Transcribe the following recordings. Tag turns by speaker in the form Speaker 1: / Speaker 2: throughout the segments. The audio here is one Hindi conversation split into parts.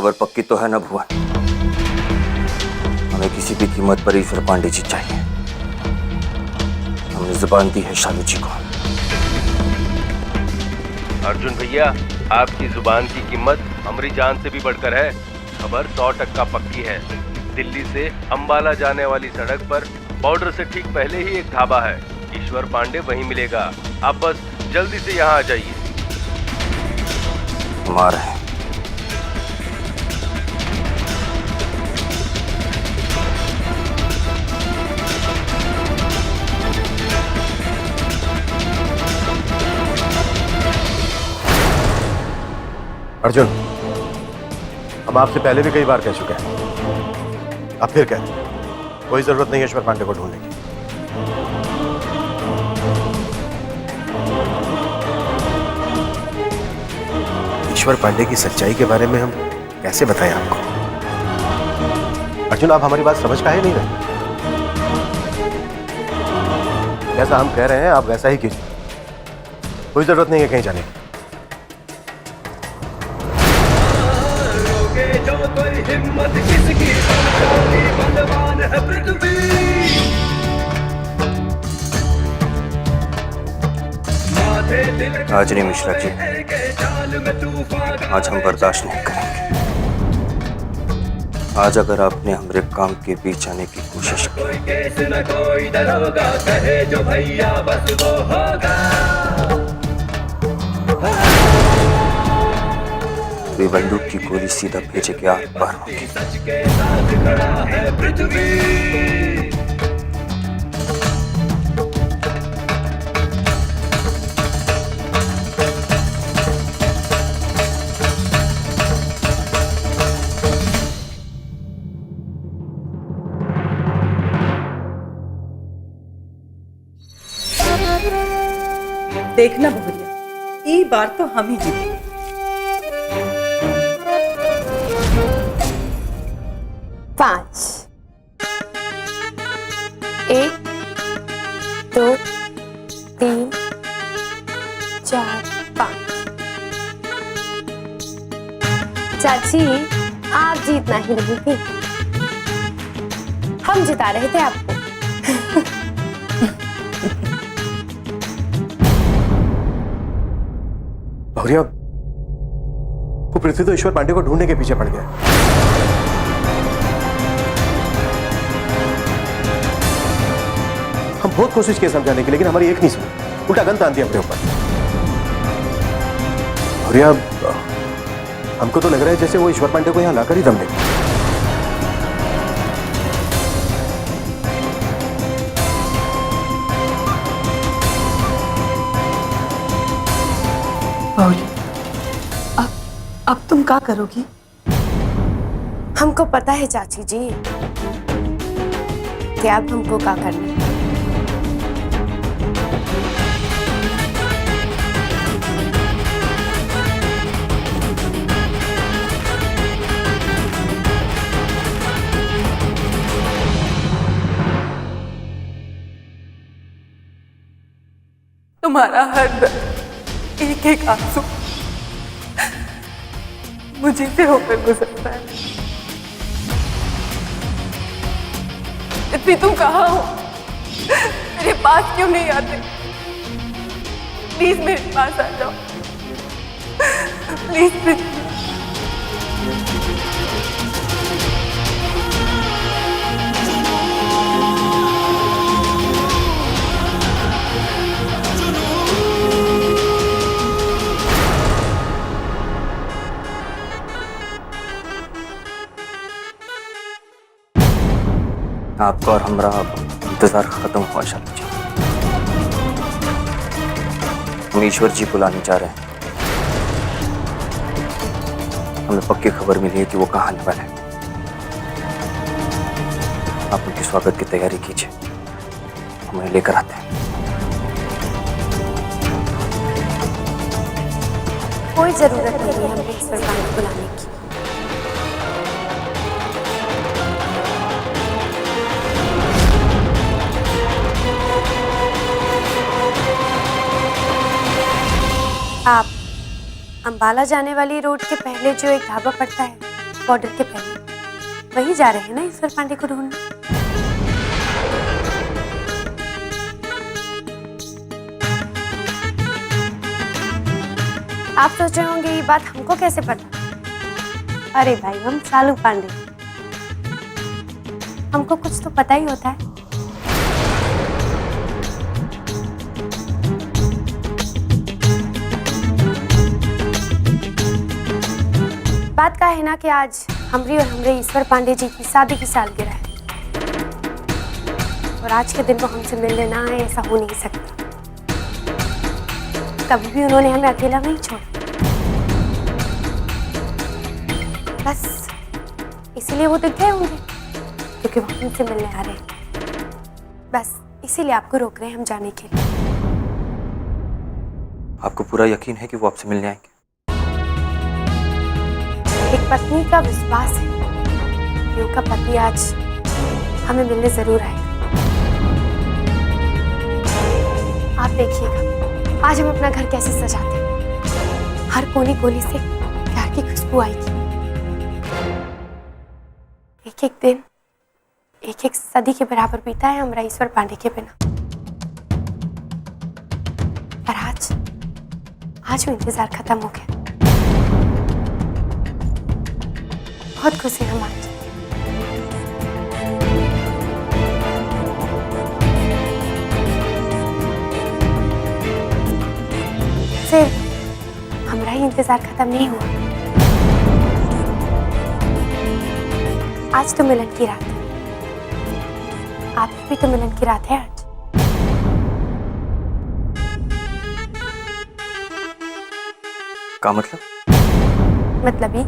Speaker 1: खबर पक्की तो है ना भुवन? हमें किसी भी कीमत पर ईश्वर पांडे जी चाहिए। हमने जुबान दी है शालू जी को।
Speaker 2: अर्जुन भैया, आपकी जुबान की कीमत हमारी जान से भी बढ़कर है। खबर 100% पक्की है। दिल्ली से अंबाला जाने वाली सड़क पर बॉर्डर से ठीक पहले ही एक ढाबा है। ईश्वर पांडे वहीं मिलेगा। आप बस जल्दी से यहाँ आ जाइए।
Speaker 1: हमारा है।
Speaker 3: अर्जुन, हम आपसे पहले भी कई बार कह चुके हैं, अब फिर कहते हैं, कोई जरूरत नहीं है ईश्वर पांडे को ढूंढने की। ईश्वर पांडे की सच्चाई के बारे में हम कैसे बताएं आपको? अर्जुन, आप हमारी बात समझ काहे नहीं रहे? जैसा हम कह रहे हैं आप वैसा ही कीजिए, कोई जरूरत नहीं है कहीं जाने की।
Speaker 4: हिम्मत किसकी, बलवान है पृथ्वी।
Speaker 1: आज नहीं मिश्रा जी, आज हम बर्दाश्त नहीं करेंगे। आज अगर आपने हमारे काम के बीच आने की कोशिश की,
Speaker 4: कोई दरोगा कहे जो भैया बस वो होगा।
Speaker 1: वे बंदूक की गोली सीधा भेजे के आर पार होगी।
Speaker 4: सच के साथ खड़ा है पृथ्वी।
Speaker 5: देखना बहुरिया, ई बार तो हम ही जीतेंगे।
Speaker 6: पांच, 1, 2, 3, 4, 5। चाची, आप जीतना ही नहीं थी, हम जिता रहे थे आपको।
Speaker 3: भौरिया, वो पृथ्वी तो ईश्वर पांडे को ढूंढने के पीछे पड़ गया। हम बहुत कोशिश की समझाने की, लेकिन हमारी एक नहीं सुनी, उल्टा गन तान दिया अपने ऊपर। भौरिया, हमको तो लग रहा है जैसे वो ईश्वर पांडे को यहां लाकर ही दम देंगे।
Speaker 5: अब तुम क्या करोगी?
Speaker 6: हमको पता है चाची जी कि अब हमको क्या करना है।
Speaker 5: तुम्हारा हर दर्द, एक एक आंसू मुझे से होकर गुजरता है। इतनी तुम कहाँ हो? मेरे पास क्यों नहीं आते? प्लीज मेरे पास आ जाओ, प्लीज प्लीज।
Speaker 1: आपका और हमारा इंतजार खत्म हुआ शालू जी। हम ईश्वर जी को लाने जा रहे हैं। हमें पक्की खबर मिली है कि वो कहाँ आने वाला है। आप उनके स्वागत की तैयारी कीजिए, हम उन्हें लेकर आते हैं।
Speaker 6: कोई जरूरत नहीं है हमें ईश्वर पांडे को बुलाने की। आप अंबाला जाने वाली रोड के पहले जो एक ढाबा पड़ता है
Speaker 5: बॉर्डर के पहले वहीं जा रहे हैं ना ईश्वर पांडे को ढूंढने। आप सोच रहे होंगे ये बात हमको कैसे पता? अरे भाई, हम सालू पांडे, हमको कुछ तो पता ही होता है। बात का है ना कि आज हमरी और हमरे ईश्वर पांडे जी की शादी की सालगिरह है और आज के दिन वो हमसे मिलने ना आए, ऐसा हो नहीं सकता। कभी भी उन्होंने हमें अकेला नहीं छोड़ा, बस इसीलिए वो दिख गए होंगे क्योंकि वो हमसे मिलने आ रहे हैं। बस इसीलिए आपको रोक रहे हैं हम जाने के लिए।
Speaker 1: आपको पूरा यकीन है कि वो आपसे मिलने आएंगे?
Speaker 5: एक पत्नी का विश्वास है कि उनका पति आज हमें मिलने जरूर आएगा। आप देखिएगा आज हम अपना घर कैसे सजाते हैं। हर कोने कोने से प्यार की खुशबू आएगी। एक एक दिन, एक एक सदी के बराबर बीता है हमारा ईश्वर पांडे के बिना, पर आज वो इंतजार खत्म हो गया। बहुत खुश हैं हम आज। सिर्फ हमारा ही इंतजार खत्म नहीं हुआ। आज तो मिलन की रात है, आपकी भी तो मिलन की रात है आज।
Speaker 1: क्या मतलब?
Speaker 5: मतलब ये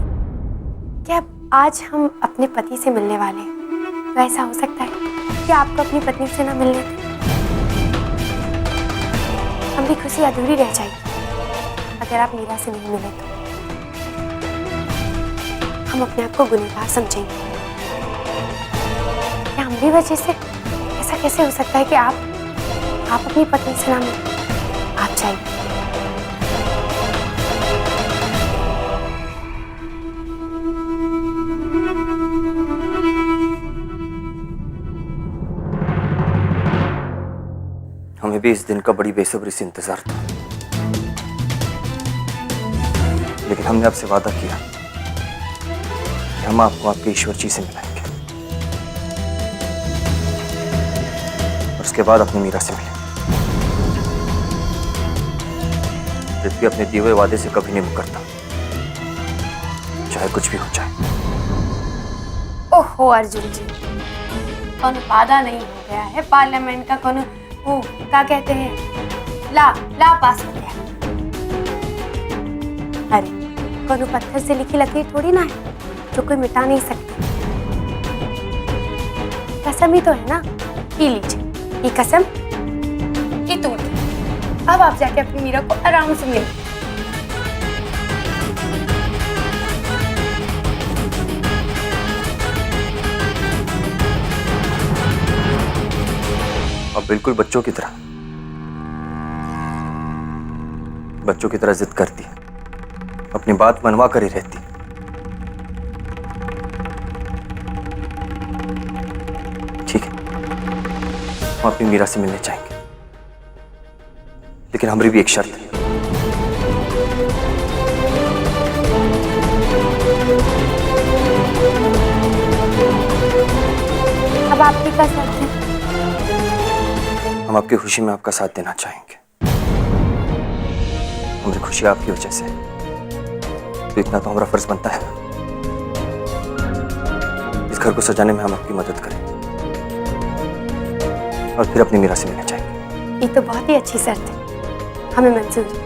Speaker 5: कि अब आज हम अपने पति से मिलने वाले हैं, तो ऐसा हो सकता है कि आपको अपनी पत्नी से ना मिलने दें। हमारी खुशी अधूरी रह जाएगी अगर आप मीरा से नहीं मिले तो। हम अपने आप को गुनहगार समझेंगे। क्या हमारी वजह से ऐसा कैसे हो सकता है कि आप अपनी पत्नी से ना मिले? आप चाहिए
Speaker 1: हमें भी इस दिन का बड़ी बेसब्री से इंतजार था, लेकिन हमने आपसे वादा किया कि हम आपको आपके ईश्वर जी से मिलाएंगे और उसके बाद अपनी मीरा से मिलेंगे। पृथ्वी अपने दिए हुए वादे से कभी नहीं मुकरता, चाहे कुछ भी हो जाए।
Speaker 5: ओहो अर्जुन जी, कौन वादा नहीं हो गया है पार्लियामेंट का, कौन वो क्या कहते हैं, ला पास हो गया। अरे कौन पत्थर से लिखी लकीर थोड़ी ना है जो कोई मिटा नहीं सकता। कसम ही तो है ना, पी लीजिए ये कसम, ये टूट। अब आप जाके अपनी मीरा को आराम से मिलें।
Speaker 1: अब बिल्कुल बच्चों की तरह जिद करती है, अपनी बात मनवा कर ही रहती। ठीक है, हम अपनी मीरा से मिलने चाहेंगे, लेकिन हमारी भी एक शर्त है।
Speaker 5: अब आपकी क्या शर्त है?
Speaker 1: हम आपकी खुशी में आपका साथ देना चाहेंगे। हमारी खुशी आपकी वजह से, तो इतना तो हमारा फर्ज बनता है इस घर को सजाने में हम आपकी मदद करें और फिर अपनी मीरा से मिलना चाहेंगे।
Speaker 5: ये तो बहुत ही अच्छी शर्त है, हमें मंजूर है।